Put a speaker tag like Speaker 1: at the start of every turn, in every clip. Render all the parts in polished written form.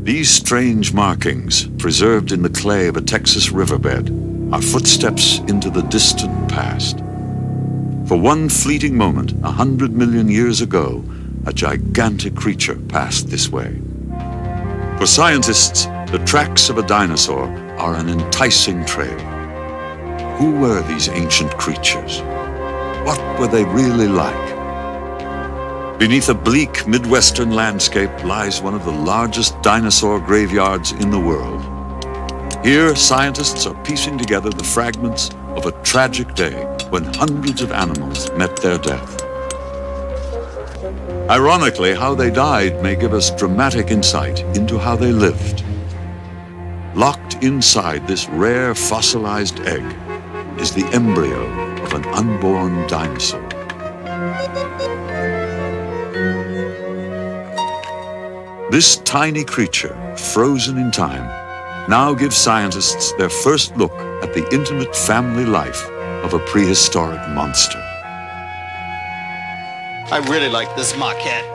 Speaker 1: These strange markings, preserved in the clay of a Texas riverbed, are footsteps into the distant past. For one fleeting moment, 100 million years ago, a gigantic creature passed this way. For scientists, the tracks of a dinosaur are an enticing trail. Who were these ancient creatures? What were they really like? Beneath a bleak Midwestern landscape lies one of the largest dinosaur graveyards in the world. Here, scientists are piecing together the fragments of a tragic day when hundreds of animals met their death. Ironically, how they died may give us dramatic insight into how they lived. Locked inside this rare fossilized egg is the embryo of an unborn dinosaur. This tiny creature, frozen in time, now gives scientists their first look at the intimate family life of a prehistoric monster.
Speaker 2: I really like this maquette.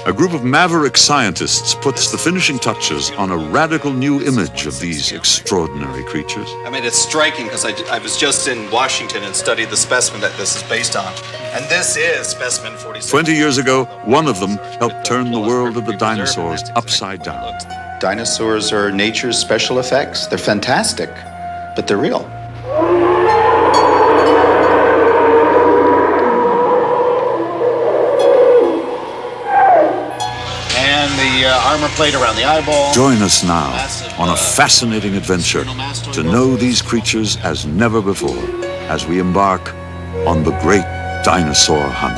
Speaker 1: A group of maverick scientists puts the finishing touches on a radical new image of these extraordinary creatures.
Speaker 2: I mean, it's striking because I was just in Washington and studied the specimen that this is based on. And this is specimen 46.
Speaker 1: 20 years ago, one of them helped turn the world of the dinosaurs upside down.
Speaker 3: Dinosaurs are nature's special effects. They're fantastic, but they're real.
Speaker 2: Armor plate around the eyeball.
Speaker 1: Join us now on a fascinating adventure to know these creatures as never before as we embark on the great dinosaur hunt.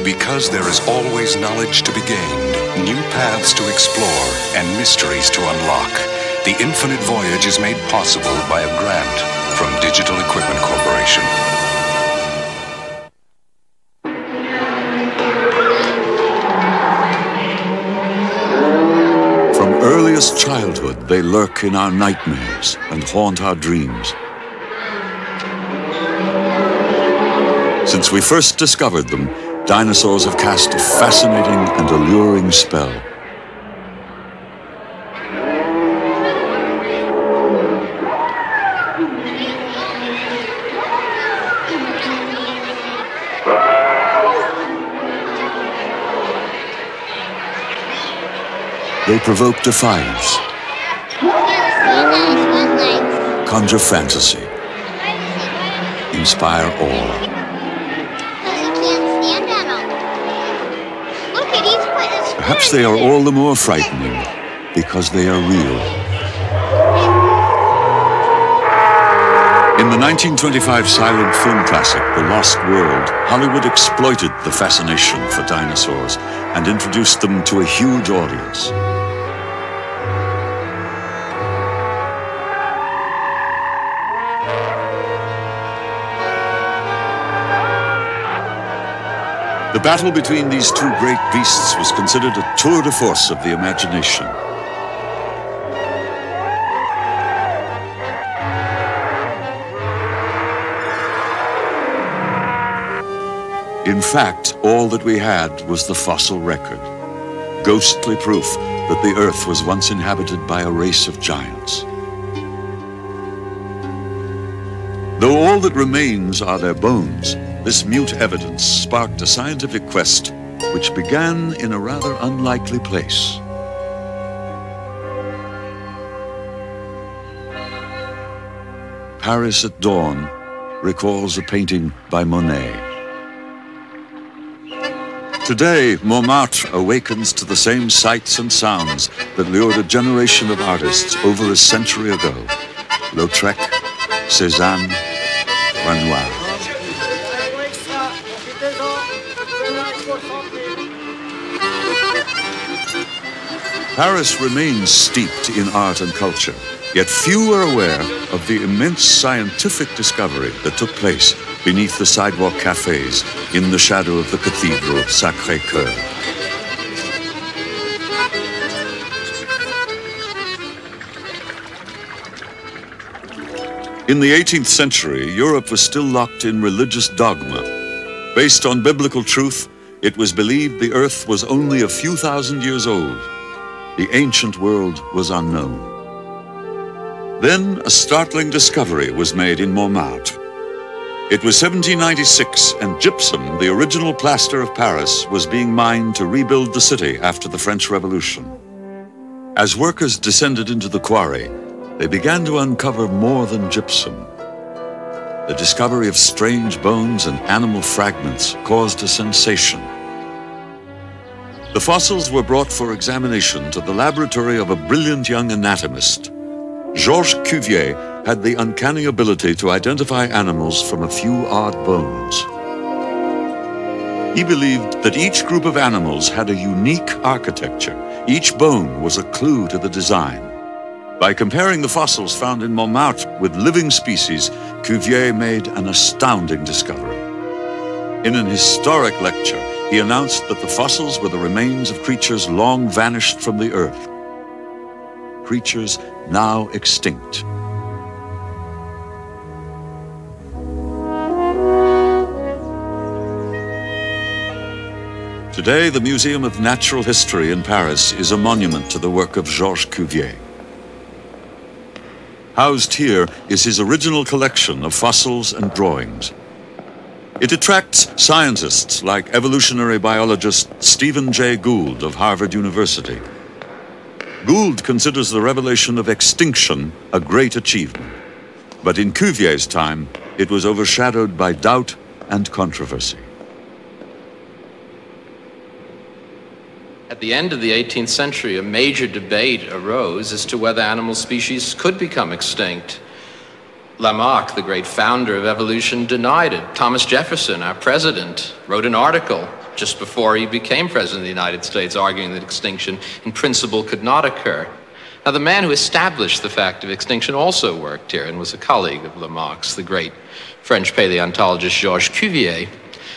Speaker 4: Because there is always knowledge to be gained, new paths to explore, and mysteries to unlock, the Infinite Voyage is made possible by a grant from Digital Equipment Corporation.
Speaker 1: From earliest childhood, they lurk in our nightmares and haunt our dreams. Since we first discovered them, dinosaurs have cast a fascinating and alluring spell. They provoke defiance, conjure fantasy, inspire awe. Perhaps they are all the more frightening because they are real. In the 1925 silent film classic, The Lost World, Hollywood exploited the fascination for dinosaurs and introduced them to a huge audience. The battle between these two great beasts was considered a tour de force of the imagination. In fact, all that we had was the fossil record, ghostly proof that the Earth was once inhabited by a race of giants. Though all that remains are their bones, this mute evidence sparked a scientific quest which began in a rather unlikely place. Paris at dawn recalls a painting by Monet. Today, Montmartre awakens to the same sights and sounds that lured a generation of artists over a century ago. Lautrec, Cézanne, Renoir. Paris remains steeped in art and culture, yet few are aware of the immense scientific discovery that took place beneath the sidewalk cafes in the shadow of the Cathedral Sacré-Cœur. In the 18th century, Europe was still locked in religious dogma. Based on biblical truth, it was believed the earth was only a few thousand years old. The ancient world was unknown. Then a startling discovery was made in Montmartre. It was 1796, and gypsum, the original plaster of Paris, was being mined to rebuild the city after the French Revolution. As workers descended into the quarry, they began to uncover more than gypsum. The discovery of strange bones and animal fragments caused a sensation. The fossils were brought for examination to the laboratory of a brilliant young anatomist. Georges Cuvier had the uncanny ability to identify animals from a few odd bones. He believed that each group of animals had a unique architecture. Each bone was a clue to the design. By comparing the fossils found in Montmartre with living species, Cuvier made an astounding discovery. In an historic lecture, he announced that the fossils were the remains of creatures long vanished from the earth. Creatures now extinct. Today, the Museum of Natural History in Paris is a monument to the work of Georges Cuvier. Housed here is his original collection of fossils and drawings. It attracts scientists like evolutionary biologist Stephen Jay Gould of Harvard University. Gould considers the revelation of extinction a great achievement. But in Cuvier's time, it was overshadowed by doubt and controversy.
Speaker 5: At the end of the 18th century, a major debate arose as to whether animal species could become extinct. Lamarck, the great founder of evolution, denied it. Thomas Jefferson, our president, wrote an article just before he became president of the United States, arguing that extinction in principle could not occur. Now, the man who established the fact of extinction also worked here and was a colleague of Lamarck's, the great French paleontologist Georges Cuvier.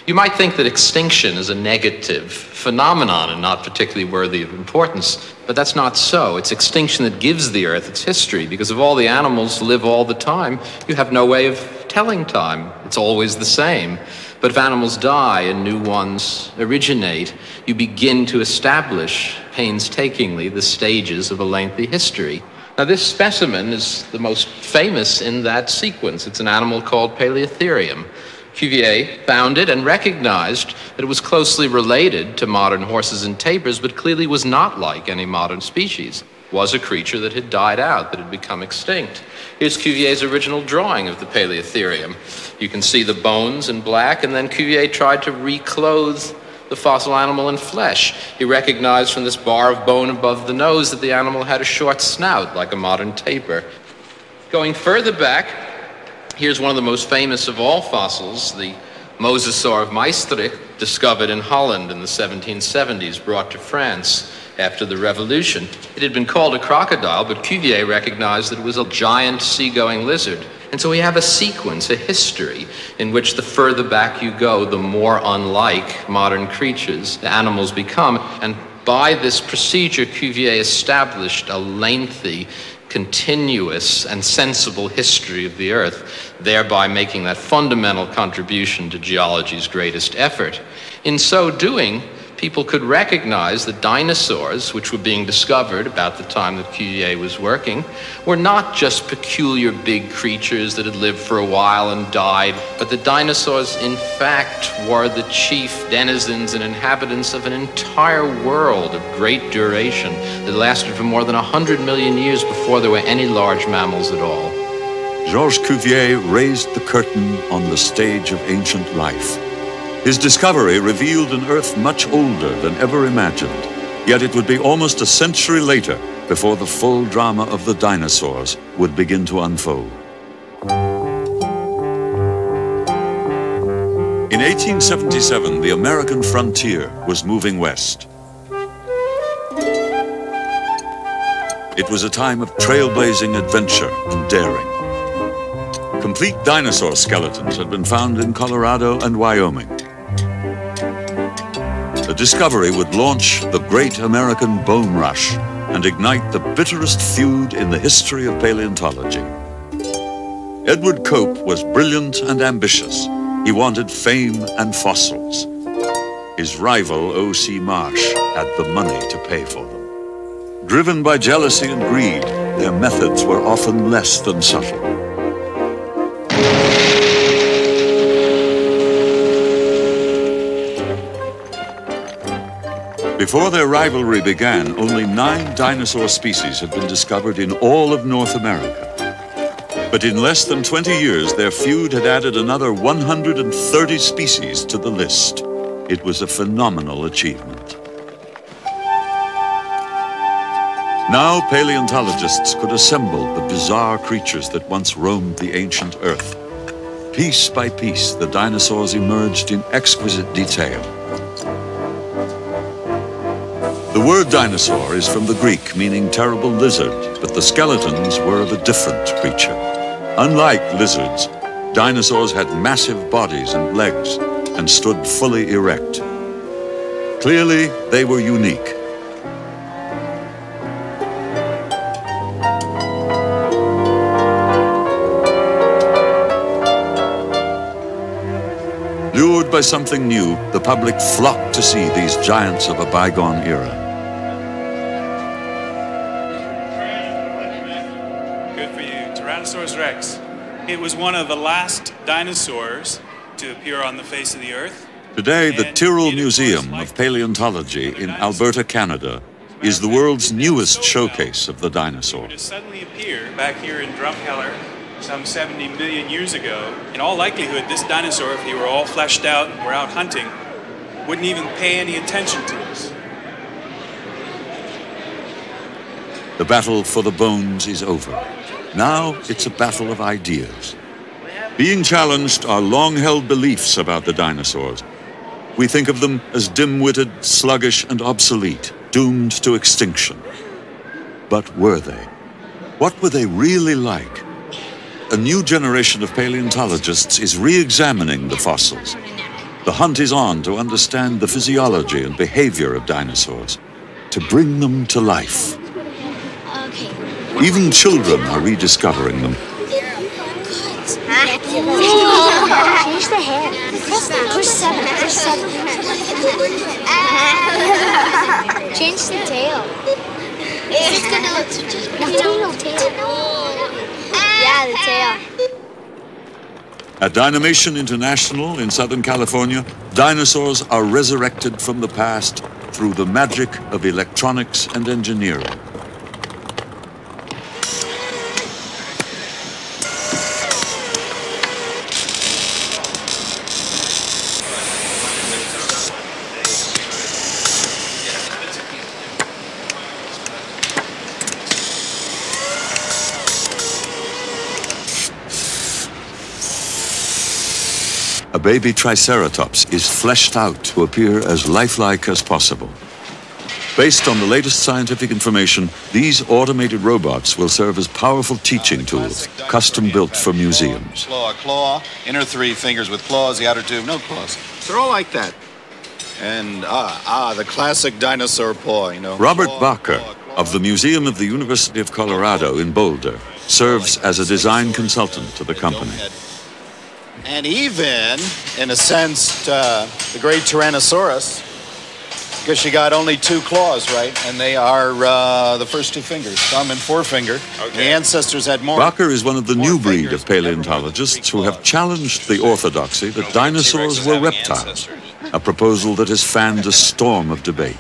Speaker 5: You might think that extinction is a negative phenomenon and not particularly worthy of importance, but that's not so. It's extinction that gives the Earth its history, because if all the animals live all the time, you have no way of telling time. It's always the same. But if animals die and new ones originate, you begin to establish painstakingly the stages of a lengthy history. Now, this specimen is the most famous in that sequence. It's an animal called Paleotherium. Cuvier found it and recognized that it was closely related to modern horses and tapirs, but clearly was not like any modern species. It was a creature that had died out, that had become extinct. Here's Cuvier's original drawing of the Paleotherium. You can see the bones in black, and then Cuvier tried to reclothe the fossil animal in flesh. He recognized from this bar of bone above the nose that the animal had a short snout, like a modern tapir. Going further back, here's one of the most famous of all fossils, the Mosasaur of Maastricht, discovered in Holland in the 1770s, brought to France after the Revolution. It had been called a crocodile, but Cuvier recognized that it was a giant seagoing lizard. And so we have a sequence, a history, in which the further back you go, the more unlike modern creatures the animals become. And by this procedure, Cuvier established a lengthy, continuous and sensible history of the Earth, thereby making that fundamental contribution to geology's greatest effort. In so doing, people could recognize the dinosaurs, which were being discovered about the time that Cuvier was working, were not just peculiar big creatures that had lived for a while and died, but the dinosaurs, in fact, were the chief denizens and inhabitants of an entire world of great duration that lasted for more than 100 million years before there were any large mammals at all.
Speaker 1: Georges Cuvier raised the curtain on the stage of ancient life. His discovery revealed an Earth much older than ever imagined, yet it would be almost a century later before the full drama of the dinosaurs would begin to unfold. In 1877, the American frontier was moving west. It was a time of trailblazing adventure and daring. Complete dinosaur skeletons had been found in Colorado and Wyoming. The discovery would launch the great American bone rush and ignite the bitterest feud in the history of paleontology. Edward Cope was brilliant and ambitious. He wanted fame and fossils. His rival, O.C. Marsh, had the money to pay for them. Driven by jealousy and greed, their methods were often less than subtle. Before their rivalry began, only 9 dinosaur species had been discovered in all of North America. But in less than 20 years, their feud had added another 130 species to the list. It was a phenomenal achievement. Now paleontologists could assemble the bizarre creatures that once roamed the ancient Earth. Piece by piece, the dinosaurs emerged in exquisite detail. The word dinosaur is from the Greek, meaning terrible lizard, but the skeletons were of a different creature. Unlike lizards, dinosaurs had massive bodies and legs and stood fully erect. Clearly, they were unique. Lured by something new, the public flocked to see these giants of a bygone era.
Speaker 6: Good for you. Tyrannosaurus rex. It was one of the last dinosaurs to appear on the face of the Earth.
Speaker 1: Today, the Tyrrell Museum of Paleontology in Alberta, Canada, is the world's newest showcase of the dinosaur.
Speaker 6: To suddenly appear back here in Drumkeller some 70 million years ago, in all likelihood, this dinosaur, if he were all fleshed out and were out hunting, wouldn't even pay any attention to us.
Speaker 1: The battle for the bones is over. Now it's a battle of ideas. Being challenged are long-held beliefs about the dinosaurs. We think of them as dim-witted, sluggish, and obsolete, doomed to extinction. But were they? What were they really like? A new generation of paleontologists is re-examining the fossils. The hunt is on to understand the physiology and behavior of dinosaurs, to bring them to life. Even children are rediscovering them.
Speaker 7: Change the hair. Push 7. Push 7. Change the tail. It's gonna look tail. Yeah, the tail.
Speaker 1: At Dynamation International in Southern California, dinosaurs are resurrected from the past through the magic of electronics and engineering. A baby Triceratops is fleshed out to appear as lifelike as possible. Based on the latest scientific information, these automated robots will serve as powerful teaching tools, custom-built for museums.
Speaker 8: Claw, inner 3 fingers with claws, the outer 2, no claws. They're all like that. And, the classic dinosaur paw, you know.
Speaker 1: Robert Bacher of the Museum of the University of Colorado in Boulder serves as a design consultant to the company.
Speaker 8: And even, in a sense, the great Tyrannosaurus Because you got only 2 claws, right? And they are the first 2 fingers, thumb and forefinger. Okay. The ancestors had more.
Speaker 1: Barker is one of the new breed of paleontologists who have challenged the orthodoxy that dinosaurs were reptiles, a proposal that has fanned a storm of debate.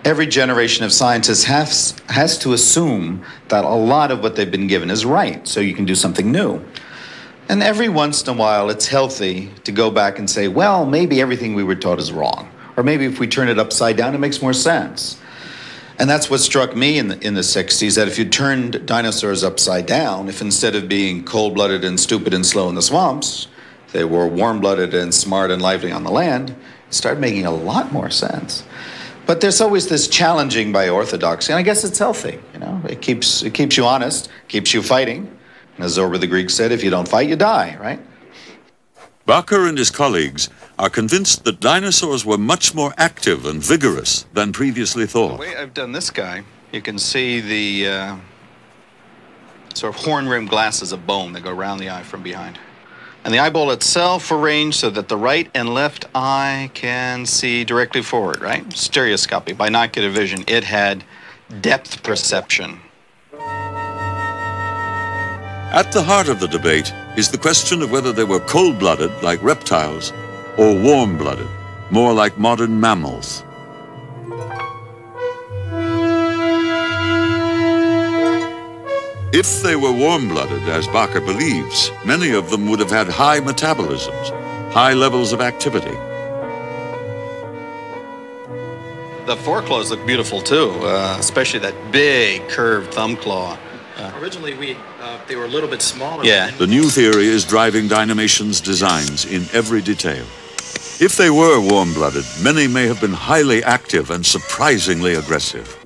Speaker 3: Every generation of scientists has to assume that a lot of what they've been given is right, so you can do something new. And every once in a while, it's healthy to go back and say, well, maybe everything we were taught is wrong. Or maybe if we turn it upside down, it makes more sense. And that's what struck me in the 60s, that if you turned dinosaurs upside down, if instead of being cold-blooded and stupid and slow in the swamps, they were warm-blooded and smart and lively on the land, it started making a lot more sense. But there's always this challenging by orthodoxy, and I guess it's healthy. You know, it keeps you honest, keeps you fighting. And as Zorba the Greek said, if you don't fight, you die, right?
Speaker 1: Barker and his colleagues are convinced that dinosaurs were much more active and vigorous than previously thought.
Speaker 8: The way I've done this guy, you can see the sort of horn-rimmed glasses of bone that go around the eye from behind. And the eyeball itself arranged so that the right and left eye can see directly forward, right? Stereoscopy, binocular vision. It had depth perception.
Speaker 1: At the heart of the debate is the question of whether they were cold-blooded like reptiles or warm-blooded, more like modern mammals. If they were warm-blooded, as Barker believes, many of them would have had high metabolisms, high levels of activity.
Speaker 8: The foreclaws look beautiful too, especially that big curved thumb claw.
Speaker 5: Originally, they were a little bit smaller.
Speaker 8: Yeah.
Speaker 1: The new theory is driving Dynamation's designs in every detail. If they were warm-blooded, many may have been highly active and surprisingly aggressive.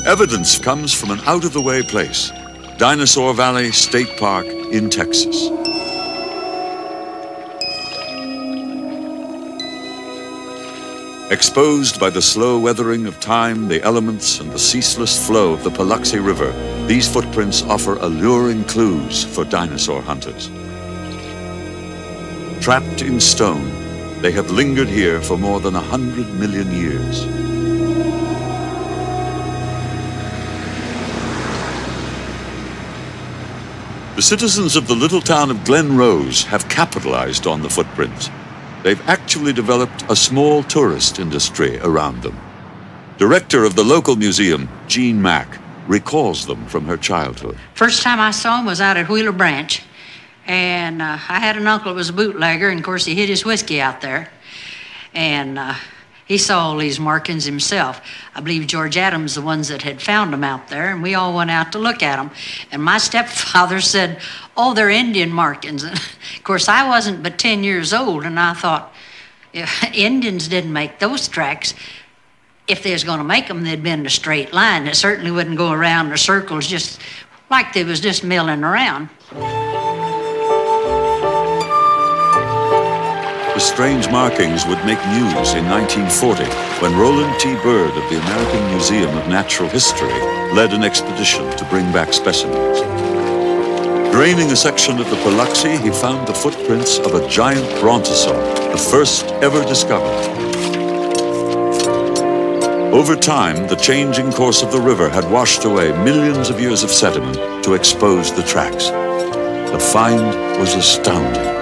Speaker 1: Evidence comes from an out-of-the-way place, Dinosaur Valley State Park in Texas. Exposed by the slow weathering of time, the elements, and the ceaseless flow of the Paluxy River, these footprints offer alluring clues for dinosaur hunters. Trapped in stone, they have lingered here for more than 100 million years. The citizens of the little town of Glen Rose have capitalized on the footprints. They've actually developed a small tourist industry around them. Director of the local museum, Jean Mack, recalls them from her childhood.
Speaker 9: First time I saw him was out at Wheeler Branch. And I had an uncle that was a bootlegger, and of course he hid his whiskey out there. And he saw all these markings himself. I believe George Adams, the ones that had found them out there, and we all went out to look at them. And my stepfather said, oh, they're Indian markings. And of course, I wasn't but 10 years old, and I thought, if Indians didn't make those tracks, if they was going to make them, they'd been in a straight line. It certainly wouldn't go around in circles just like they was just milling around.
Speaker 1: The strange markings would make news in 1940 when Roland T. Byrd of the American Museum of Natural History led an expedition to bring back specimens. Draining a section of the Paluxy, he found the footprints of a giant brontosaur, the first ever discovered. Over time, the changing course of the river had washed away millions of years of sediment to expose the tracks. The find was astounding.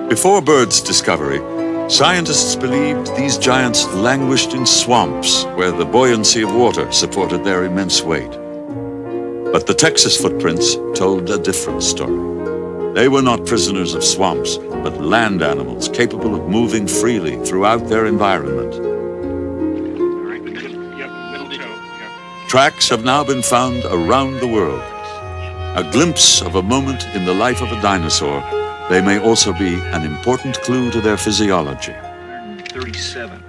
Speaker 1: Before Byrd's discovery, scientists believed these giants languished in swamps where the buoyancy of water supported their immense weight. But the Texas footprints told a different story. They were not prisoners of swamps, but land animals capable of moving freely throughout their environment. Tracks have now been found around the world. A glimpse of a moment in the life of a dinosaur, they may also be an important clue to their physiology.
Speaker 10: 137.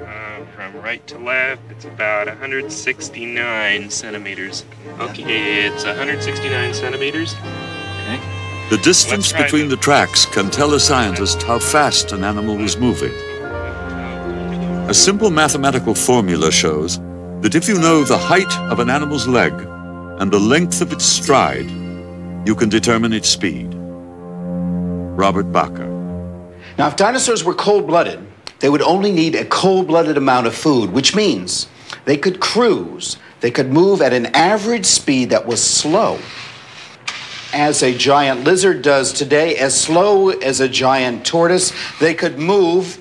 Speaker 10: From right to left, it's about 169 centimeters. Okay, it's 169 centimeters. Okay.
Speaker 1: The distance between the tracks can tell a scientist how fast an animal was moving. A simple mathematical formula shows that if you know the height of an animal's leg and the length of its stride, you can determine its speed. Robert Bakker.
Speaker 3: Now, if dinosaurs were cold-blooded, they would only need a cold-blooded amount of food, which means they could cruise, they could move at an average speed that was slow, as a giant lizard does today, as slow as a giant tortoise. They could move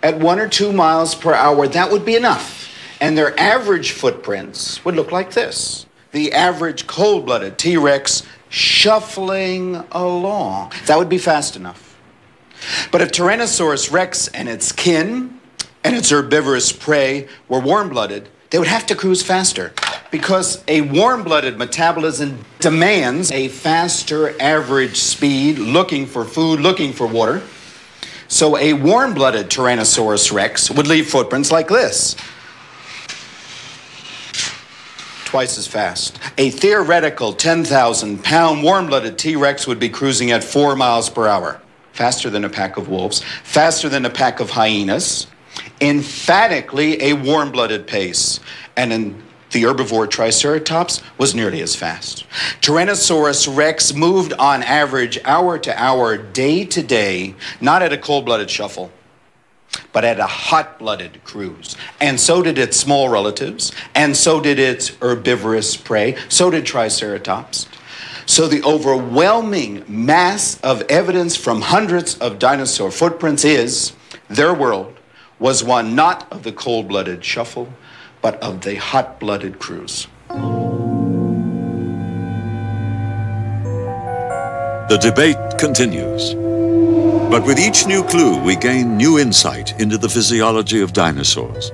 Speaker 3: at 1 or 2 miles per hour. That would be enough. And their average footprints would look like this. The average cold-blooded T-Rex shuffling along. That would be fast enough. But if Tyrannosaurus rex and its kin and its herbivorous prey were warm-blooded, they would have to cruise faster, because a warm-blooded metabolism demands a faster average speed, looking for food, looking for water. So a warm-blooded Tyrannosaurus rex would leave footprints like this. Twice as fast. A theoretical 10,000-pound warm-blooded T-Rex would be cruising at 4 miles per hour. Faster than a pack of wolves, faster than a pack of hyenas. Emphatically a warm-blooded pace. And in the herbivore Triceratops was nearly as fast. Tyrannosaurus rex moved on average hour to hour, day to day, not at a cold-blooded shuffle, but at a hot-blooded cruise. And so did its small relatives, and so did its herbivorous prey, so did Triceratops. So the overwhelming mass of evidence from hundreds of dinosaur footprints is their world was one not of the cold-blooded shuffle, but of the hot-blooded cruise.
Speaker 1: The debate continues. But with each new clue, we gain new insight into the physiology of dinosaurs.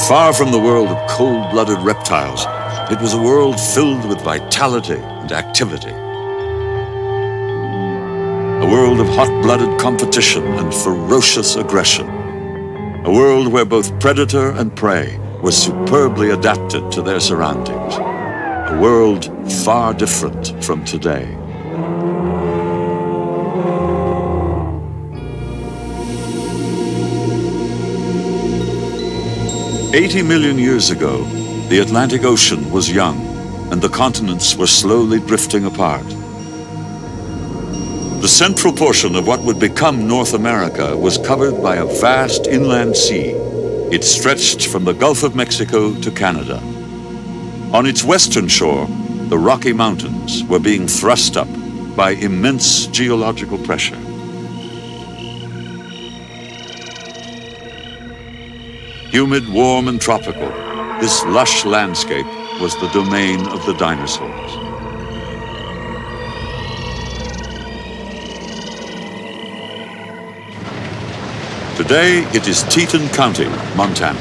Speaker 1: Far from the world of cold-blooded reptiles, it was a world filled with vitality and activity. A world of hot-blooded competition and ferocious aggression. A world where both predator and prey were superbly adapted to their surroundings. A world far different from today. "80 million years ago, the Atlantic Ocean was young, and the continents were slowly drifting apart. The central portion of what would become North America was covered by a vast inland sea. It stretched from the Gulf of Mexico to Canada. On its western shore, the Rocky Mountains were being thrust up by immense geological pressure. Humid, warm, and tropical, this lush landscape was the domain of the dinosaurs. Today, it is Teton County, Montana.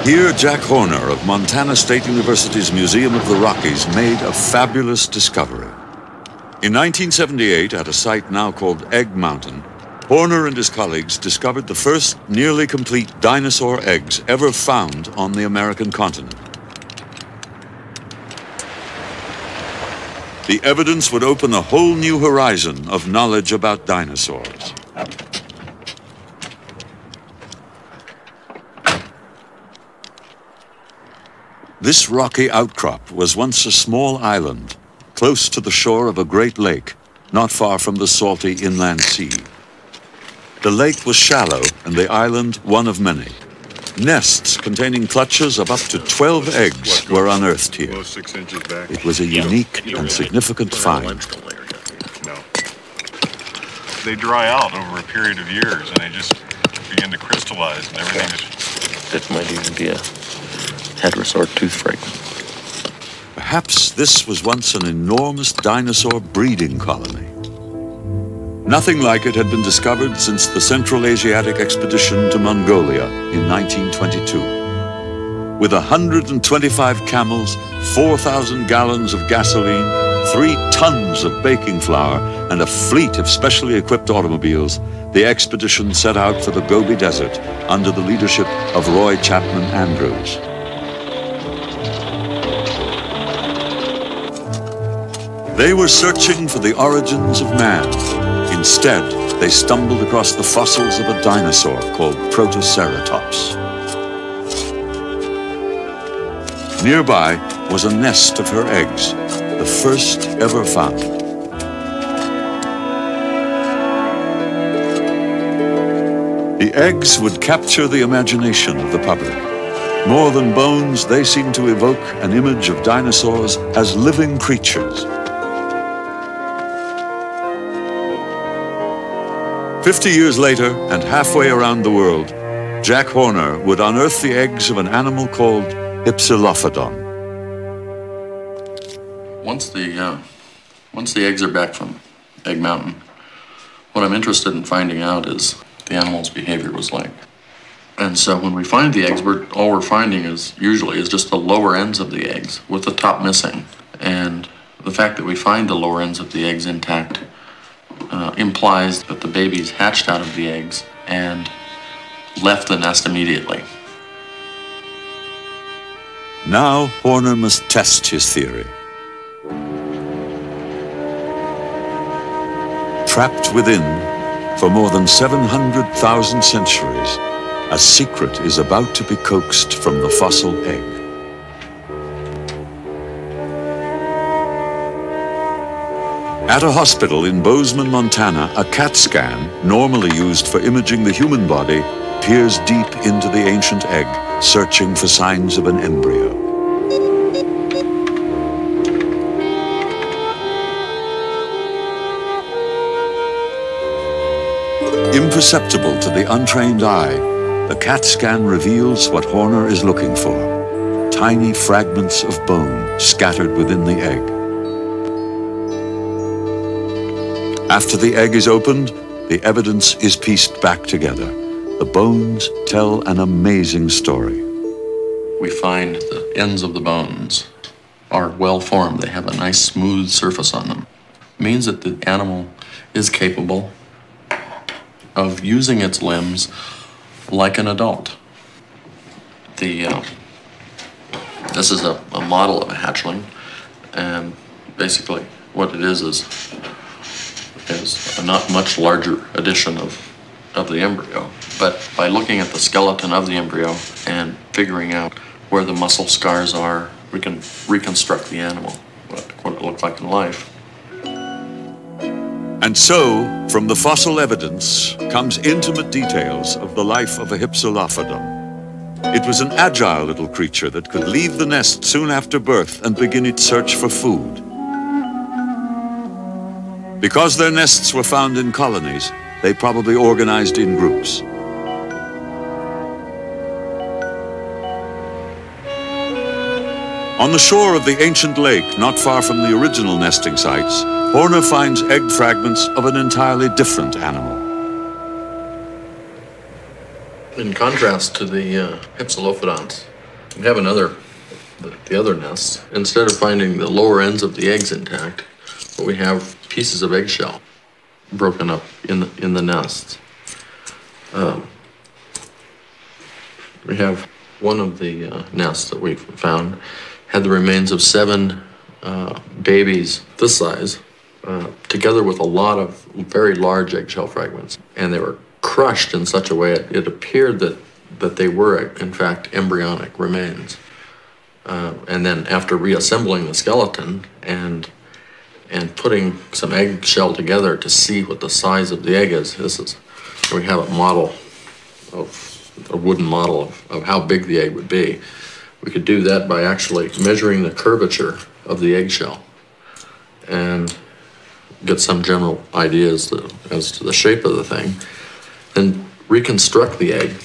Speaker 1: Here, Jack Horner of Montana State University's Museum of the Rockies made a fabulous discovery. In 1978, at a site now called Egg Mountain, Horner and his colleagues discovered the first nearly complete dinosaur eggs ever found on the American continent. The evidence would open a whole new horizon of knowledge about dinosaurs. This rocky outcrop was once a small island, close to the shore of a great lake, not far from the salty inland sea. The lake was shallow and the island one of many. Nests containing clutches of up to 12 eggs were unearthed here. It was a unique and significant find.
Speaker 11: No. They dry out over a period of years and they just begin to crystallize and everything is...
Speaker 12: That might even be a hadrosaur tooth fragment.
Speaker 1: Perhaps this was once an enormous dinosaur breeding colony. Nothing like it had been discovered since the Central Asiatic expedition to Mongolia in 1922. With 125 camels, 4,000 gallons of gasoline, 3 tons of baking flour, and a fleet of specially equipped automobiles, the expedition set out for the Gobi Desert under the leadership of Roy Chapman Andrews. They were searching for the origins of man. Instead, they stumbled across the fossils of a dinosaur called Protoceratops. Nearby was a nest of her eggs, the first ever found. The eggs would capture the imagination of the public. More than bones, they seem to evoke an image of dinosaurs as living creatures. 50 years later, and halfway around the world, Jack Horner would unearth the eggs of an animal called Hypsilophodon.
Speaker 12: Once the eggs are back from Egg Mountain, what I'm interested in finding out is the animal's behavior was like. And so when we find the eggs, all we're finding is usually just the lower ends of the eggs with the top missing. And the fact that we find the lower ends of the eggs intact implies that the babies hatched out of the eggs and left the nest immediately.
Speaker 1: Now Horner must test his theory. Trapped within, for more than 700,000 centuries, a secret is about to be coaxed from the fossil egg. At a hospital in Bozeman, Montana, a CAT scan, normally used for imaging the human body, peers deep into the ancient egg, searching for signs of an embryo. Imperceptible to the untrained eye, the CAT scan reveals what Horner is looking for: tiny fragments of bone scattered within the egg. After the egg is opened, the evidence is pieced back together. The bones tell an amazing story.
Speaker 12: We find the ends of the bones are well formed. They have a nice smooth surface on them. It means that the animal is capable of using its limbs like an adult. This is a model of a hatchling, and basically what it is a not much larger edition of the embryo. But by looking at the skeleton of the embryo and figuring out where the muscle scars are, we can reconstruct the animal, what it looked like in life.
Speaker 1: And so, from the fossil evidence comes intimate details of the life of a Hypsilophodon. It was an agile little creature that could leave the nest soon after birth and begin its search for food. Because their nests were found in colonies, they probably organized in groups. On the shore of the ancient lake, not far from the original nesting sites, Horner finds egg fragments of an entirely different animal.
Speaker 12: In contrast to the Hypsilophodons, we have the other nests. Instead of finding the lower ends of the eggs intact, we have pieces of eggshell broken up in the nests. We have one of the nests that we found had the remains of 7 babies this size, together with a lot of very large eggshell fragments, and they were crushed in such a way it appeared that they were in fact embryonic remains. And then after reassembling the skeleton and putting some eggshell together to see what the size of the egg is, we have a wooden model of how big the egg would be. We could do that by actually measuring the curvature of the eggshell and get some general ideas as to the shape of the thing, then reconstruct the egg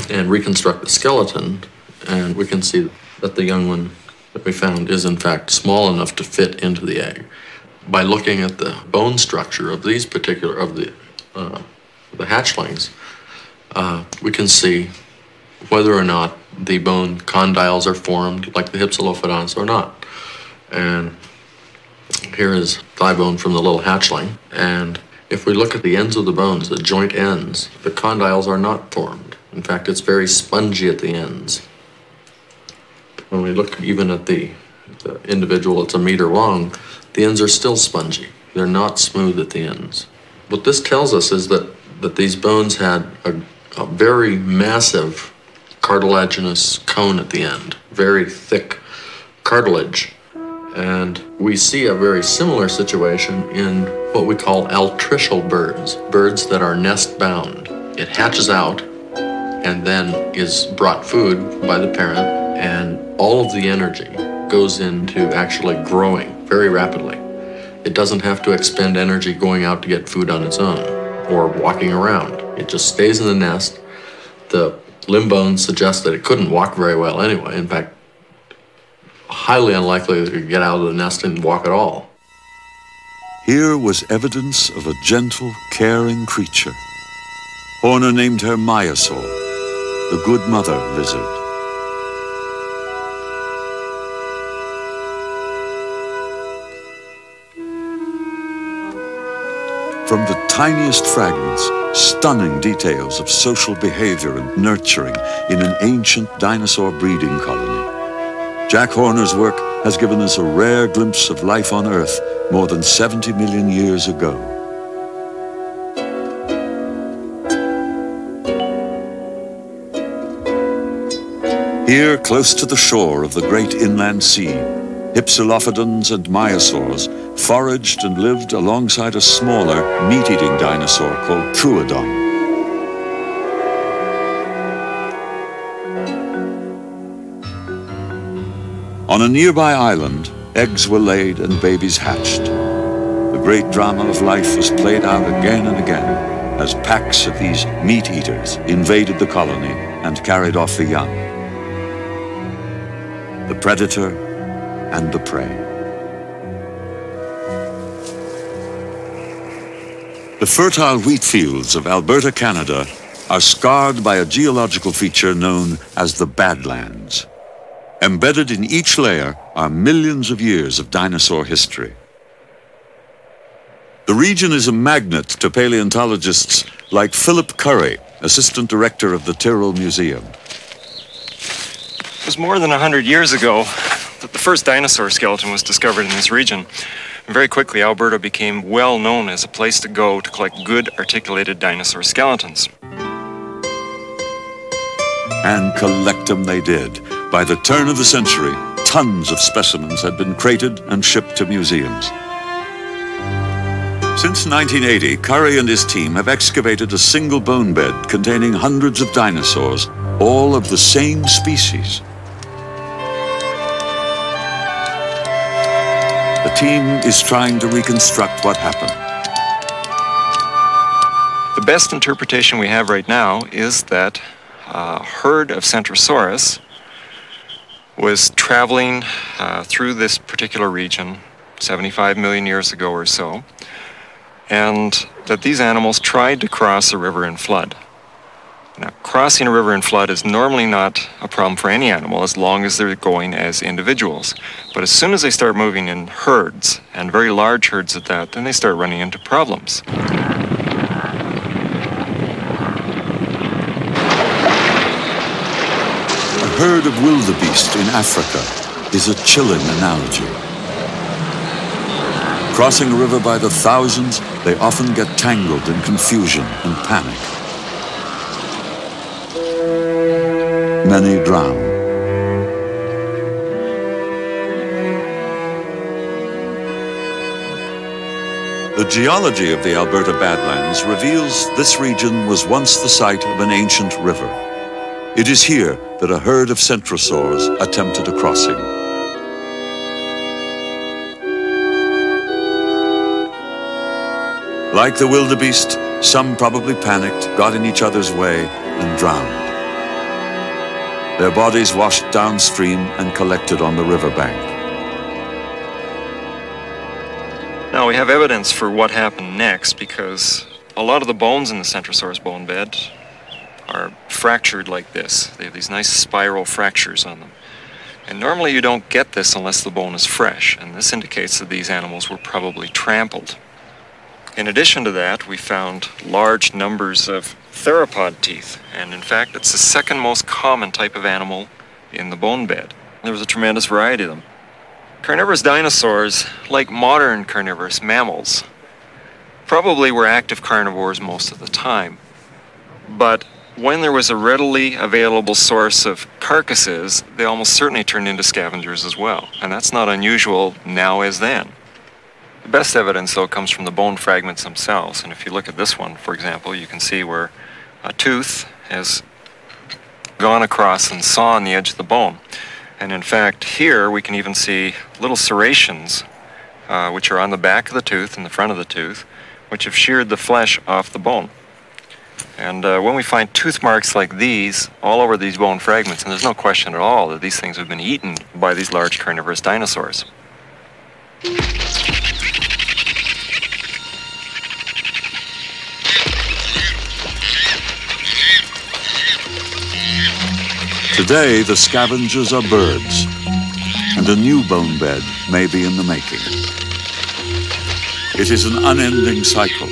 Speaker 12: and reconstruct the skeleton, and we can see that the young one that we found is in fact small enough to fit into the egg. By looking at the bone structure of these particular, the hatchlings, we can see whether or not the bone condyles are formed like the Hypsilophodons or not. And here is thigh bone from the little hatchling. And if we look at the ends of the bones, the joint ends, the condyles are not formed. In fact, it's very spongy at the ends. When we look even at the individual that's 1 meter long, the ends are still spongy. They're not smooth at the ends. What this tells us is that these bones had a very massive cartilaginous cone at the end, very thick cartilage. And we see a very similar situation in what we call altricial birds, birds that are nest-bound. It hatches out and then is brought food by the parent, and all of the energy goes into actually growing very rapidly. It doesn't have to expend energy going out to get food on its own or walking around. It just stays in the nest. The limb bones suggest that it couldn't walk very well anyway. In fact, highly unlikely that it could get out of the nest and walk at all.
Speaker 1: Here was evidence of a gentle, caring creature. Horner named her Dinosaur, the good mother lizard. From the tiniest fragments, stunning details of social behavior and nurturing in an ancient dinosaur breeding colony. Jack Horner's work has given us a rare glimpse of life on Earth more than 70 million years ago. Here, close to the shore of the great inland sea, Hypsilophodons and Dinosaurs foraged and lived alongside a smaller, meat-eating dinosaur called Troodon. On a nearby island, eggs were laid and babies hatched. The great drama of life was played out again and again as packs of these meat-eaters invaded the colony and carried off the young. The predator and the prey. The fertile wheat fields of Alberta, Canada, are scarred by a geological feature known as the Badlands. Embedded in each layer are millions of years of dinosaur history. The region is a magnet to paleontologists like Philip Curry, assistant director of the Tyrrell Museum.
Speaker 10: It was more than 100 years ago that the first dinosaur skeleton was discovered in this region. And very quickly, Alberta became well known as a place to go to collect good articulated dinosaur skeletons.
Speaker 1: And collect them they did. By the turn of the century, tons of specimens had been crated and shipped to museums. Since 1980, Curry and his team have excavated a single bone bed containing hundreds of dinosaurs, all of the same species. The team is trying to reconstruct what happened.
Speaker 10: The best interpretation we have right now is that a herd of Centrosaurus was traveling through this particular region 75 million years ago or so, and that these animals tried to cross a river in flood. Now, crossing a river in flood is normally not a problem for any animal as long as they're going as individuals. But as soon as they start moving in herds, and very large herds at that, then they start running into problems.
Speaker 1: A herd of wildebeest in Africa is a chilling analogy. Crossing a river by the thousands, they often get tangled in confusion and panic. Many drown. The geology of the Alberta Badlands reveals this region was once the site of an ancient river. It is here that a herd of Centrosaurs attempted a crossing. Like the wildebeest, some probably panicked, got in each other's way, and drowned. Their bodies washed downstream and collected on the riverbank.
Speaker 10: Now we have evidence for what happened next because a lot of the bones in the Centrosaurus bone bed are fractured like this. They have these nice spiral fractures on them. And normally you don't get this unless the bone is fresh, and this indicates that these animals were probably trampled. In addition to that, we found large numbers of theropod teeth, and in fact it's the second most common type of animal in the bone bed. There was a tremendous variety of them. Carnivorous dinosaurs, like modern carnivorous mammals, probably were active carnivores most of the time, but when there was a readily available source of carcasses, they almost certainly turned into scavengers as well. And that's not unusual now as then. The best evidence, though, comes from the bone fragments themselves. And if you look at this one, for example, you can see where a tooth has gone across and sawn the edge of the bone. And in fact, here we can even see little serrations, which are on the back of the tooth and the front of the tooth, which have sheared the flesh off the bone. And when we find tooth marks like these all over these bone fragments, and there's no question at all that these things have been eaten by these large carnivorous dinosaurs.
Speaker 1: Today, the scavengers are birds, and a new bone bed may be in the making. It is an unending cycle,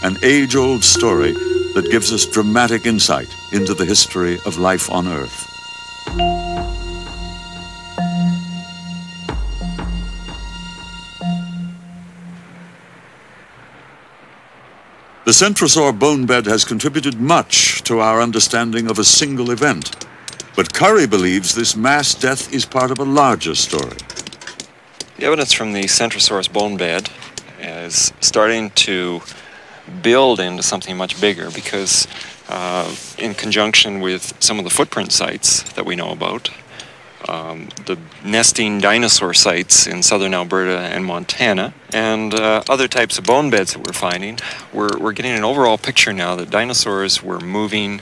Speaker 1: an age-old story that gives us dramatic insight into the history of life on Earth. The Centrosaur bone bed has contributed much to our understanding of a single event. But Curry believes this mass death is part of a larger story.
Speaker 10: The evidence from the Centrosaurus bone bed is starting to build into something much bigger because in conjunction with some of the footprint sites that we know about, the nesting dinosaur sites in southern Alberta and Montana, and other types of bone beds that we're finding, we're getting an overall picture now that dinosaurs were moving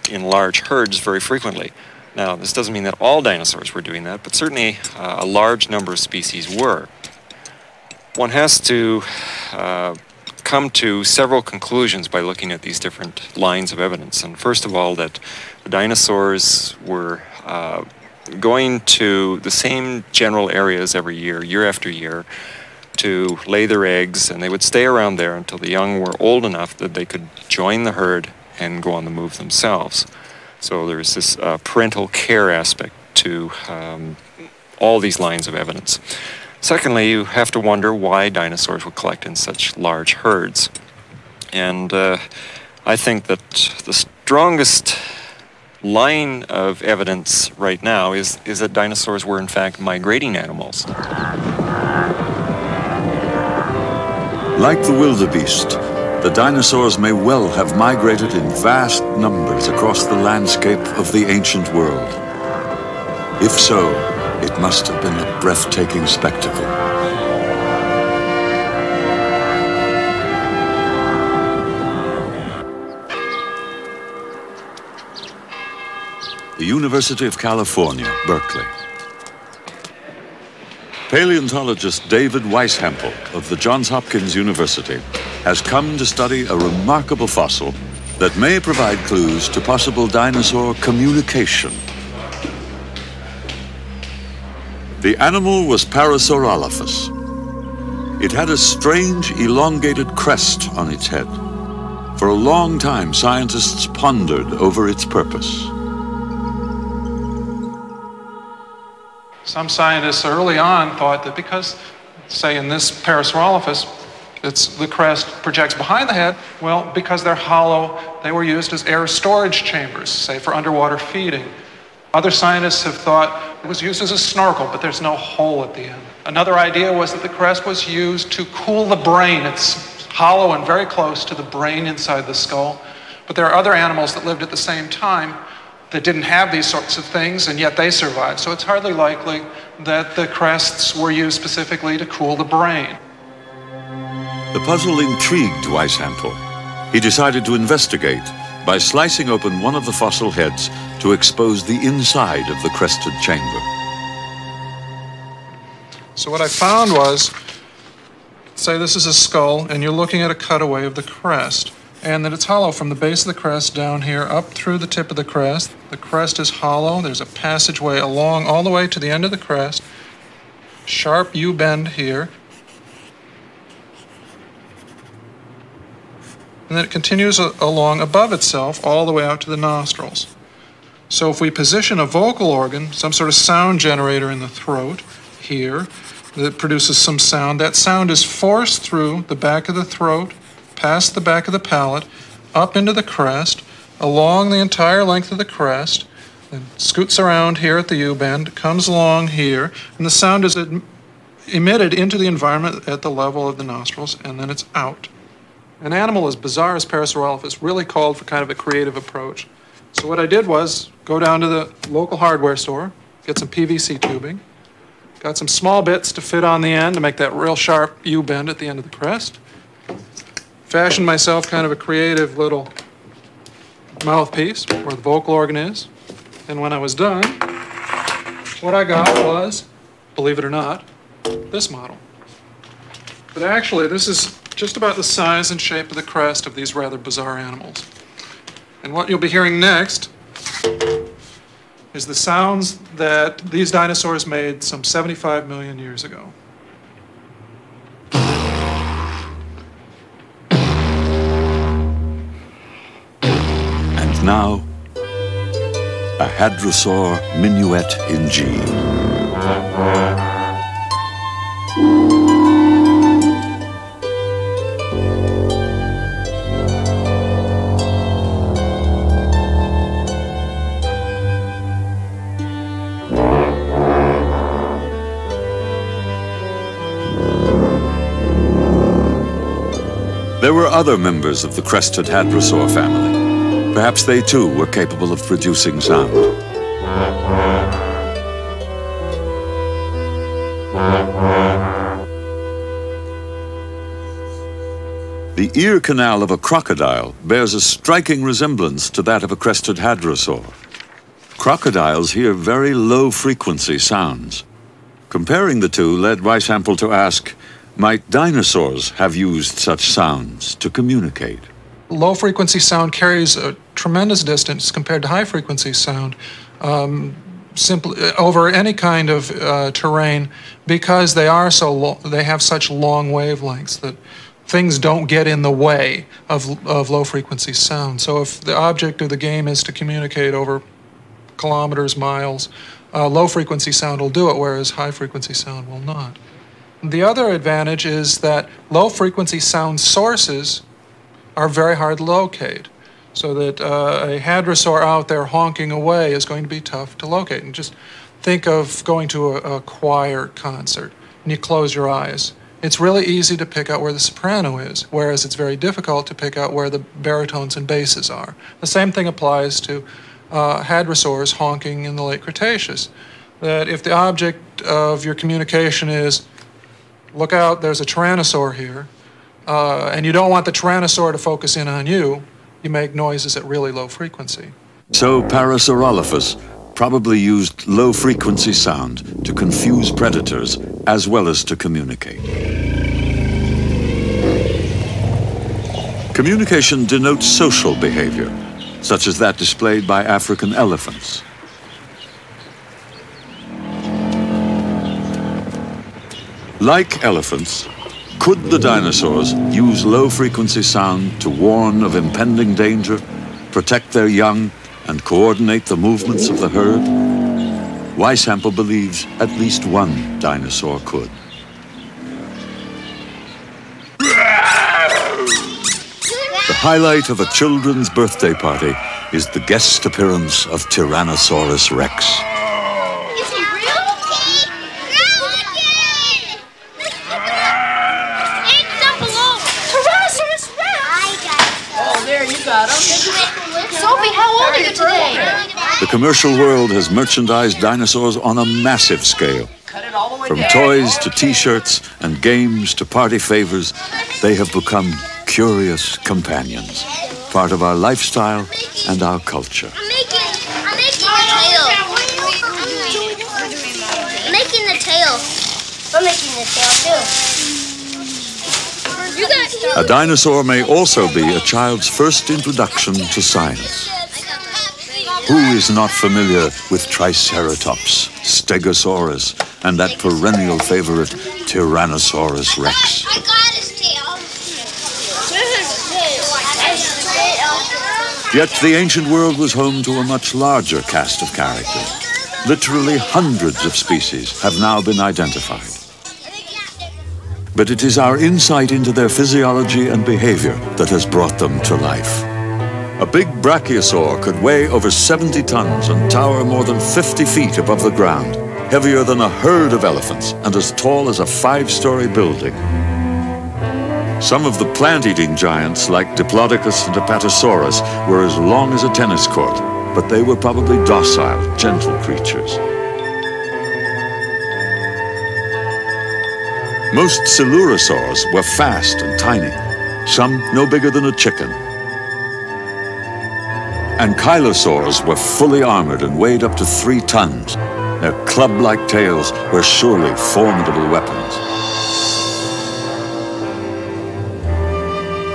Speaker 10: in large herds very frequently. Now, this doesn't mean that all dinosaurs were doing that, but certainly a large number of species were. One has to come to several conclusions by looking at these different lines of evidence. And first of all, that the dinosaurs were going to the same general areas every year, year after year, to lay their eggs, and they would stay around there until the young were old enough that they could join the herd and go on the move themselves. So there's this parental care aspect to all these lines of evidence. Secondly, you have to wonder why dinosaurs would collect in such large herds. And I think that the strongest line of evidence right now is that dinosaurs were in fact migrating animals.
Speaker 1: Like the wildebeest, the dinosaurs may well have migrated in vast numbers across the landscape of the ancient world. If so, it must have been a breathtaking spectacle. The University of California, Berkeley. Paleontologist David Weishempel of the Johns Hopkins University has come to study a remarkable fossil that may provide clues to possible dinosaur communication. The animal was Parasaurolophus. It had a strange, elongated crest on its head. For a long time, scientists pondered over its purpose.
Speaker 13: Some scientists early on thought that because, say in this Parasaurolophus, the crest projects behind the head, well, because they're hollow, they were used as air storage chambers, say for underwater feeding. Other scientists have thought it was used as a snorkel, but there's no hole at the end. Another idea was that the crest was used to cool the brain. It's hollow and very close to the brain inside the skull. But there are other animals that lived at the same time that didn't have these sorts of things, and yet they survived. So it's hardly likely that the crests were used specifically to cool the brain.
Speaker 1: The puzzle intrigued Weishempel. He decided to investigate by slicing open one of the fossil heads to expose the inside of the crested chamber.
Speaker 13: So what I found was, say this is a skull, and you're looking at a cutaway of the crest, and that it's hollow from the base of the crest down here up through the tip of the crest. The crest is hollow. There's a passageway along all the way to the end of the crest. Sharp U-bend here. And then it continues along above itself all the way out to the nostrils. So if we position a vocal organ, some sort of sound generator in the throat here that produces some sound, that sound is forced through the back of the throat, past the back of the palate, up into the crest, along the entire length of the crest, then scoots around here at the U-bend, comes along here, and the sound is emitted into the environment at the level of the nostrils, and then it's out. An animal as bizarre as Parasaurolophus really called for kind of a creative approach. So what I did was go down to the local hardware store, get some PVC tubing, got some small bits to fit on the end to make that real sharp U-bend at the end of the crest, fashioned myself kind of a creative little mouthpiece where the vocal organ is. And when I was done, what I got was, believe it or not, this model. But actually, this is just about the size and shape of the crest of these rather bizarre animals. And what you'll be hearing next is the sounds that these dinosaurs made some 75 million years ago.
Speaker 1: And now, a hadrosaur minuet in G. There were other members of the crested hadrosaur family. Perhaps they too were capable of producing sound. The ear canal of a crocodile bears a striking resemblance to that of a crested hadrosaur. Crocodiles hear very low-frequency sounds. Comparing the two led Weishampel to ask, might dinosaurs have used such sounds to communicate?
Speaker 13: Low-frequency sound carries a tremendous distance compared to high-frequency sound simply over any kind of terrain because they are they have such long wavelengths that things don't get in the way of low-frequency sound. So if the object of the game is to communicate over kilometers, miles, low-frequency sound will do it, whereas high-frequency sound will not. The other advantage is that low-frequency sound sources are very hard to locate, so that a hadrosaur out there honking away is going to be tough to locate. And just think of going to a choir concert, and you close your eyes. It's really easy to pick out where the soprano is, whereas it's very difficult to pick out where the baritones and basses are. The same thing applies to hadrosaurs honking in the late Cretaceous. That if the object of your communication is, look out, there's a tyrannosaur here, and you don't want the tyrannosaur to focus in on you, you make noises at really low frequency.
Speaker 1: So Parasaurolophus probably used low-frequency sound to confuse predators as well as to communicate. Communication denotes social behavior, such as that displayed by African elephants. Like elephants, could the dinosaurs use low-frequency sound to warn of impending danger, protect their young, and coordinate the movements of the herd? Weishampel believes at least one dinosaur could. The highlight of a children's birthday party is the guest appearance of Tyrannosaurus Rex.
Speaker 7: Is he real? It's up below. Tyrannosaurus Rex! I got it.
Speaker 14: Oh, there, you got him.
Speaker 7: Sophie, how old are you today?
Speaker 1: The commercial world has merchandised dinosaurs on a massive scale. From toys to t-shirts and games to party favors, they have become curious companions, part of our lifestyle and our culture.
Speaker 7: I'm making a tail. I'm making the tail. I'm making the tail too. You got
Speaker 1: A dinosaur may also be a child's first introduction to science. Who is not familiar with Triceratops, Stegosaurus, and that perennial favorite, Tyrannosaurus Rex?
Speaker 7: I got his tail.
Speaker 1: Yet the ancient world was home to a much larger cast of characters. Literally hundreds of species have now been identified. But it is our insight into their physiology and behavior that has brought them to life. A big brachiosaur could weigh over 70 tons and tower more than 50 feet above the ground, heavier than a herd of elephants and as tall as a 5-story building. Some of the plant-eating giants, like Diplodocus and Apatosaurus, were as long as a tennis court, but they were probably docile, gentle creatures. Most coelurosaurs were fast and tiny, some no bigger than a chicken. Ankylosaurs were fully armored and weighed up to 3 tons. Their club-like tails were surely formidable weapons.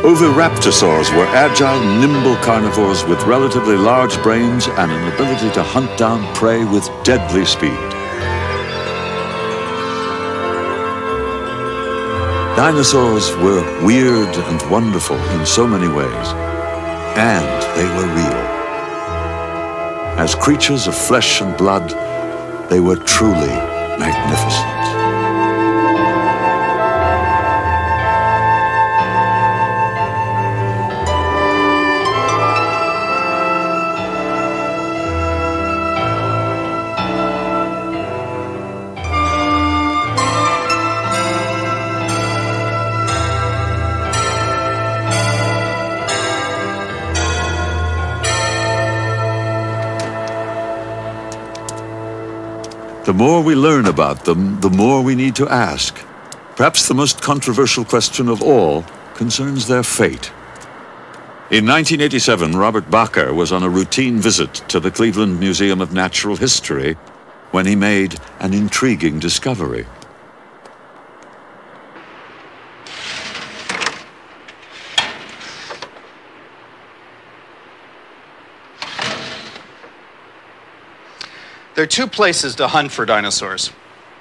Speaker 1: Oviraptorosaurs were agile, nimble carnivores with relatively large brains and an ability to hunt down prey with deadly speed. Dinosaurs were weird and wonderful in so many ways, and they were real. As creatures of flesh and blood, they were truly magnificent. The more we learn about them, the more we need to ask. Perhaps the most controversial question of all concerns their fate. In 1987, Robert Bakker was on a routine visit to the Cleveland Museum of Natural History when he made an intriguing discovery.
Speaker 8: There are 2 places to hunt for dinosaurs.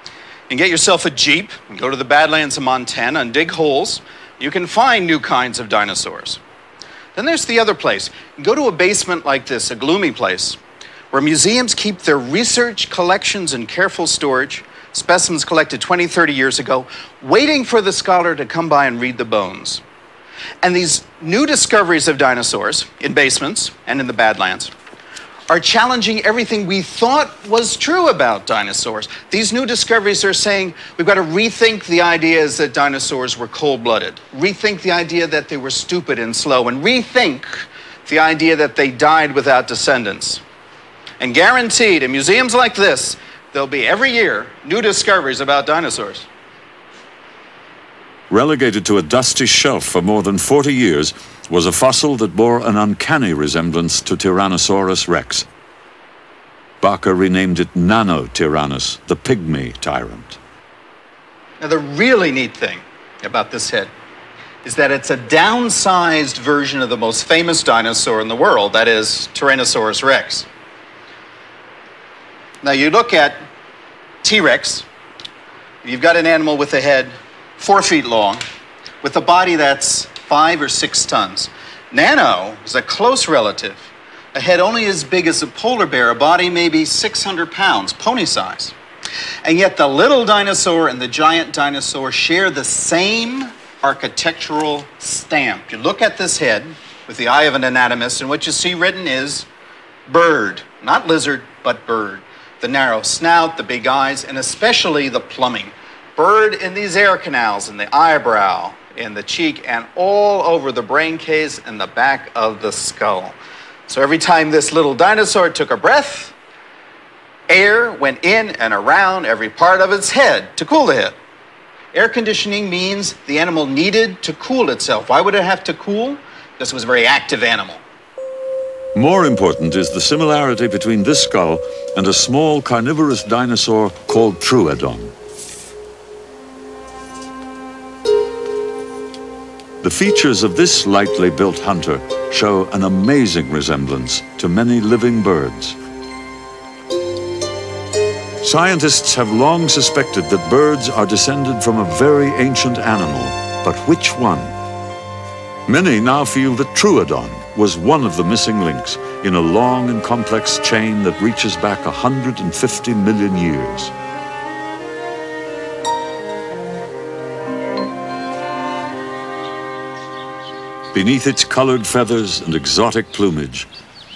Speaker 8: You can get yourself a Jeep and go to the Badlands of Montana and dig holes. You can find new kinds of dinosaurs. Then there's the other place. You go to a basement like this, a gloomy place, where museums keep their research collections in careful storage, specimens collected 20, 30 years ago, waiting for the scholar to come by and read the bones. And these new discoveries of dinosaurs in basements and in the Badlands are challenging everything we thought was true about dinosaurs. These new discoveries are saying we've got to rethink the ideas that dinosaurs were cold-blooded, rethink the idea that they were stupid and slow, and rethink the idea that they died without descendants. And guaranteed, in museums like this, there'll be every year new discoveries about dinosaurs.
Speaker 1: Relegated to a dusty shelf for more than 40 years was a fossil that bore an uncanny resemblance to Tyrannosaurus rex. Bakker renamed it Nanotyrannus, the pygmy tyrant.
Speaker 8: Now, the really neat thing about this head is that it's a downsized version of the most famous dinosaur in the world, that is Tyrannosaurus rex. Now, you look at T-Rex, you've got an animal with a head 4 feet long, with a body that's 5 or 6 tons. Nano is a close relative, a head only as big as a polar bear, a body maybe 600 pounds, pony size. And yet the little dinosaur and the giant dinosaur share the same architectural stamp. You look at this head with the eye of an anatomist, and what you see written is bird, not lizard, but bird. The narrow snout, the big eyes, and especially the plumbing. Bird in these air canals, in the eyebrow, in the cheek, and all over the brain case and the back of the skull. So every time this little dinosaur took a breath, air went in and around every part of its head to cool the head. Air conditioning means the animal needed to cool itself. Why would it have to cool? Because it was a very active animal.
Speaker 1: More important is the similarity between this skull and a small carnivorous dinosaur called Troodon. The features of this lightly built hunter show an amazing resemblance to many living birds. Scientists have long suspected that birds are descended from a very ancient animal, but which one? Many now feel that Troodon was one of the missing links in a long and complex chain that reaches back 150 million years. Beneath its colored feathers and exotic plumage,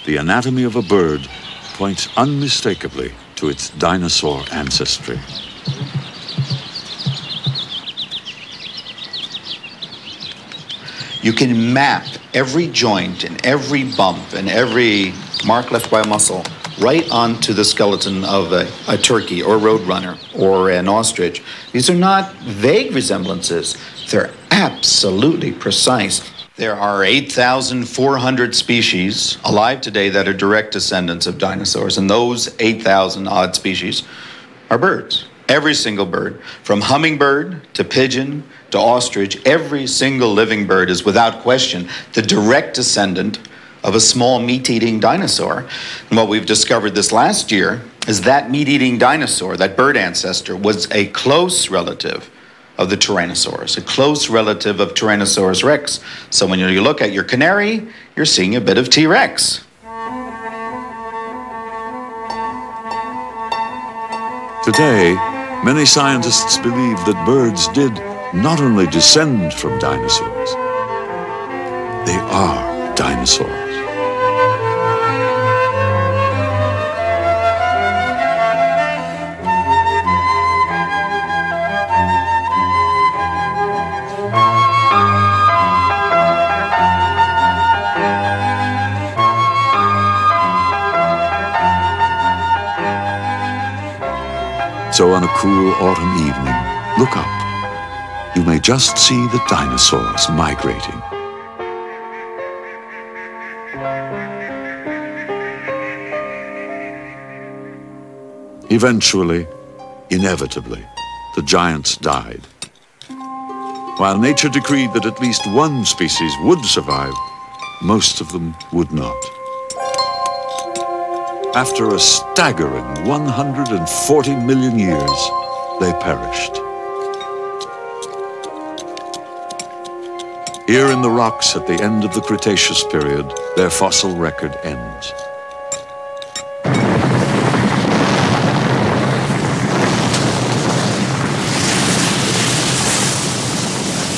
Speaker 1: the anatomy of a bird points unmistakably to its dinosaur ancestry.
Speaker 3: You can map every joint and every bump and every mark left by a muscle right onto the skeleton of a turkey or roadrunner or an ostrich. These are not vague resemblances. They're absolutely precise. There are 8,400 species alive today that are direct descendants of dinosaurs, and those 8,000 odd species are birds. Every single bird, from hummingbird to pigeon to ostrich, every single living bird is without question the direct descendant of a small meat-eating dinosaur. And what we've discovered this last year is that meat-eating dinosaur, that bird ancestor, was a close relative of the Tyrannosaurus, a close relative of Tyrannosaurus rex. So when you look at your canary, you're seeing a bit of T-Rex.
Speaker 1: Today, many scientists believe that birds did not only descend from dinosaurs, they are dinosaurs. So on a cool autumn evening, look up. You may just see the dinosaurs migrating. Eventually, inevitably, the giants died. While nature decreed that at least one species would survive, most of them would not. After a staggering 140 million years, they perished. Here in the rocks at the end of the Cretaceous period, their fossil record ends.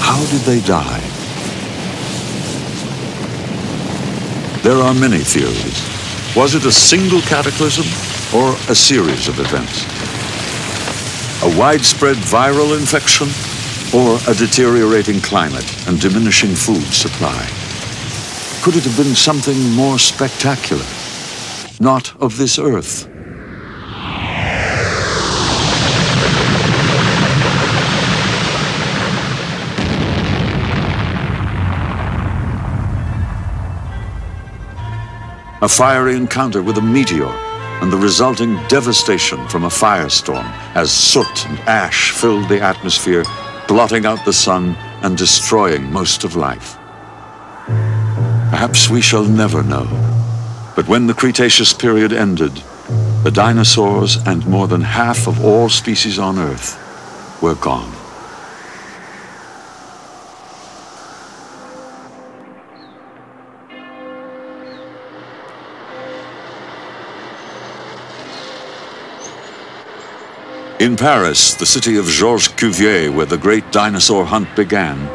Speaker 1: How did they die? There are many theories. Was it a single cataclysm or a series of events? A widespread viral infection or a deteriorating climate and diminishing food supply? Could it have been something more spectacular, not of this earth? A fiery encounter with a meteor and the resulting devastation from a firestorm as soot and ash filled the atmosphere, blotting out the sun and destroying most of life. Perhaps we shall never know, but when the Cretaceous period ended, the dinosaurs and more than half of all species on Earth were gone. In Paris, the city of Georges Cuvier, where the great dinosaur hunt began,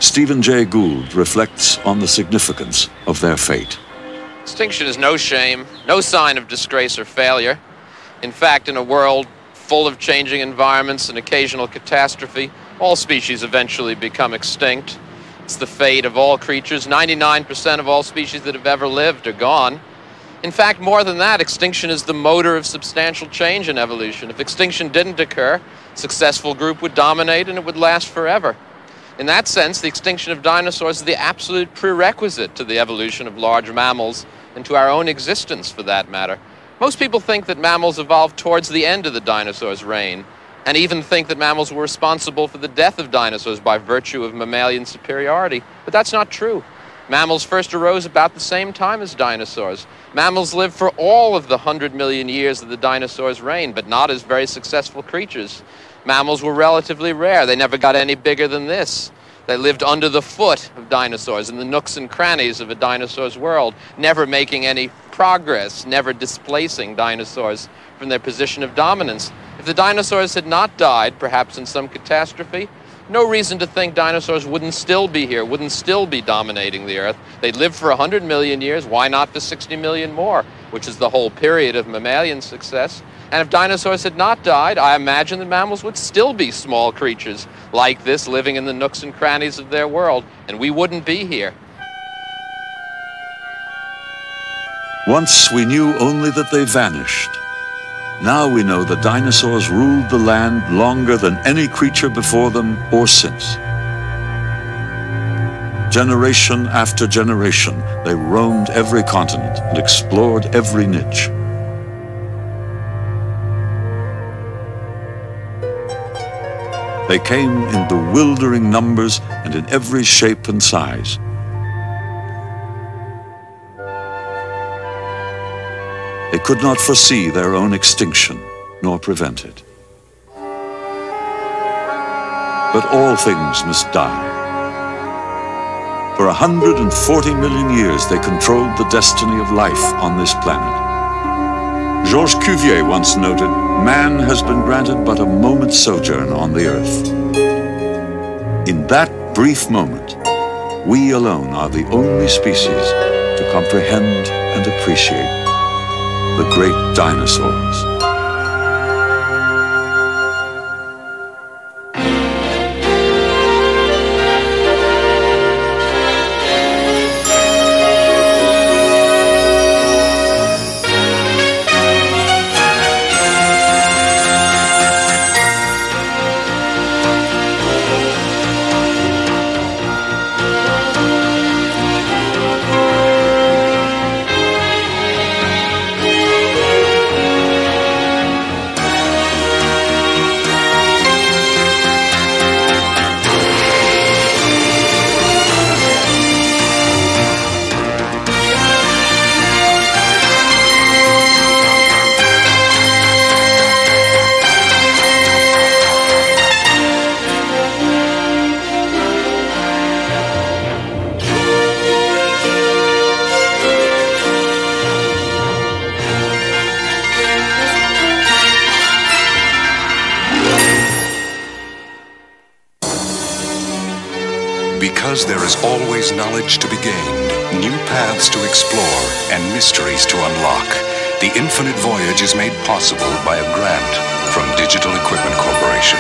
Speaker 1: Stephen Jay Gould reflects on the significance of their fate.
Speaker 5: Extinction is no shame, no sign of disgrace or failure. In fact, in a world full of changing environments and occasional catastrophe, all species eventually become extinct. It's the fate of all creatures. 99% of all species that have ever lived are gone. In fact, more than that, extinction is the motor of substantial change in evolution. If extinction didn't occur, a successful group would dominate and it would last forever. In that sense, the extinction of dinosaurs is the absolute prerequisite to the evolution of large mammals and to our own existence, for that matter. Most people think that mammals evolved towards the end of the dinosaurs' reign, and even think that mammals were responsible for the death of dinosaurs by virtue of mammalian superiority. But that's not true. Mammals first arose about the same time as dinosaurs. Mammals lived for all of the 100 million years of the dinosaurs' reign, but not as very successful creatures. Mammals were relatively rare. They never got any bigger than this. They lived under the foot of dinosaurs, in the nooks and crannies of a dinosaur's world, never making any progress, never displacing dinosaurs from their position of dominance. If the dinosaurs had not died, perhaps in some catastrophe, no reason to think dinosaurs wouldn't still be here, wouldn't still be dominating the Earth. They lived for 100 million years. Why not for 60 million more, which is the whole period of mammalian success? And if dinosaurs had not died, I imagine that mammals would still be small creatures like this, living in the nooks and crannies of their world, and we wouldn't be here.
Speaker 1: Once we knew only that they vanished. Now we know that dinosaurs ruled the land longer than any creature before them or since. Generation after generation, they roamed every continent and explored every niche. They came in bewildering numbers and in every shape and size. They could not foresee their own extinction, nor prevent it. But all things must die. For 140 million years, they controlled the destiny of life on this planet. Georges Cuvier once noted, "Man has been granted but a moment's sojourn on the earth." In that brief moment, we alone are the only species to comprehend and appreciate the great dinosaurs.
Speaker 4: Because there is always knowledge to be gained, new paths to explore, and mysteries to unlock, the Infinite Voyage is made possible by a grant from Digital Equipment Corporation.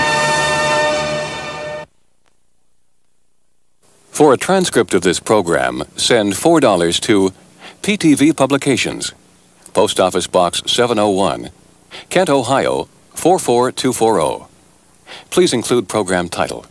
Speaker 14: For a transcript of this program, send $4 to PTV Publications, Post Office Box 701, Kent, Ohio 44240. Please include program title.